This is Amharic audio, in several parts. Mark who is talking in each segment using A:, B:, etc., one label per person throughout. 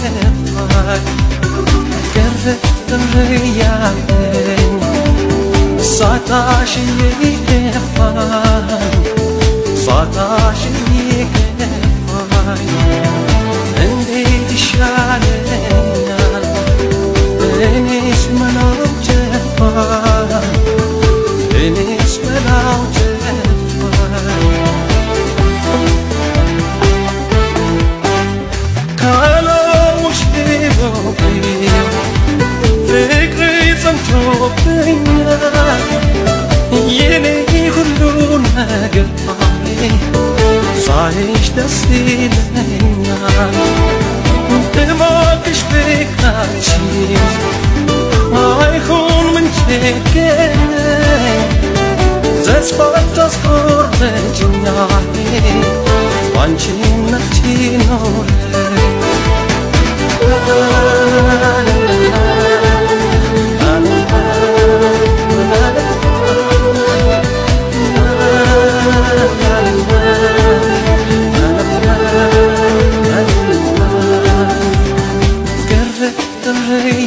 A: የከፋኝ ቅርቅር ያለኝ ሳጣሽ የከፋኝ ሳጣሽ የከፋኝ እንዴት ይሻለኛል እኔስ መላው ጠፋኝ እኔስ መላው ጠፋኝ ካላውሽ ቦብኝ ፍቅር ጸንቶብኛል የኔ ሁሉ ነገር ሳይሽ ደስ ይለኛል እባክሽ ፍቅራችን አይሁን ምን ቸገረኝ ተስፋ ታስቆርጠኛል ባንቺነት ኖረኝ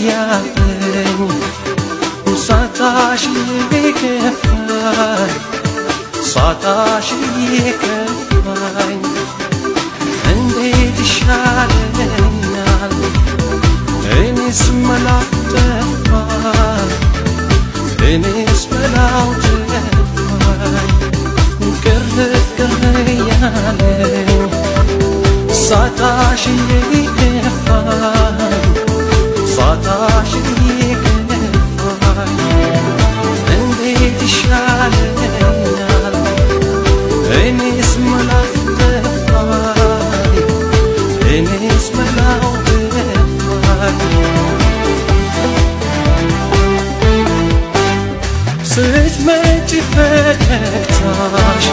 A: ያለኝ ሳጣሽ የከፋኝ ሳጣሽ የከፋኝ እንዴት ይሻለኛል እኔስ መላው ጠፋኝ እኔስ መላው ጠፋኝ ቅርቅር ያለኝ ሳጣሽ የከፋኝ ሳጣሽ የከፋኝ እንዴት ይሻለኛል እኔስ መላው ጠፋኝ እኔስ መላው ጠፋኝ ስትመጪ ፈገግታሽ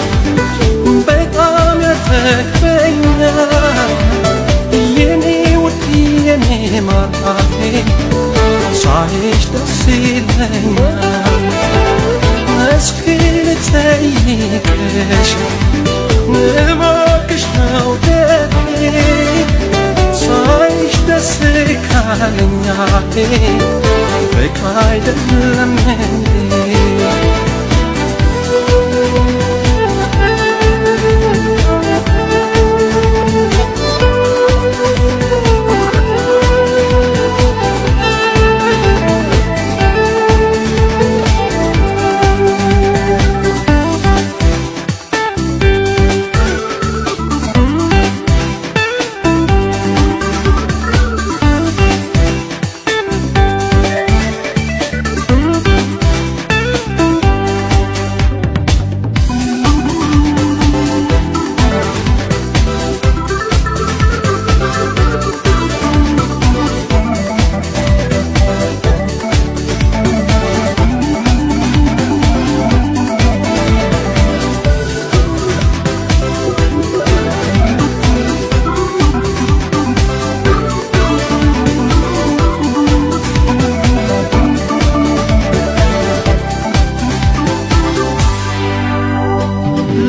A: በጣም ያተክፈኛል የኔ ውድ የኔ ማራቴ ሳይሽ ደስ ይለኛል እስኪ ልጠይቅሽ እባክሽ መውደዴ ሳይሽ ደስ ካለኛል ፍቅር አይደለም እንዴ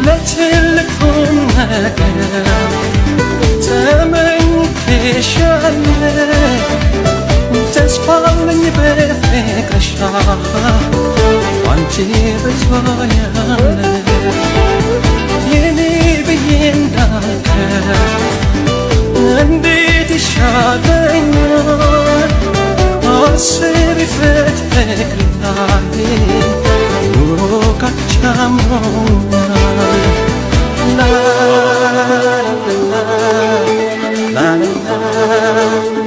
A: ለትልቁም ነገር ተመኝቼሻለሁ ተስፋ አለኝ በፍቅርሽ አንቺ ብዙ ያለ የኔ ብዬ እንዳልከር እንዴት ይሻለኛል አስቢበት ፍቅርናዬ ኑሮ ካቻምሮኛል la la la la la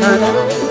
A: la la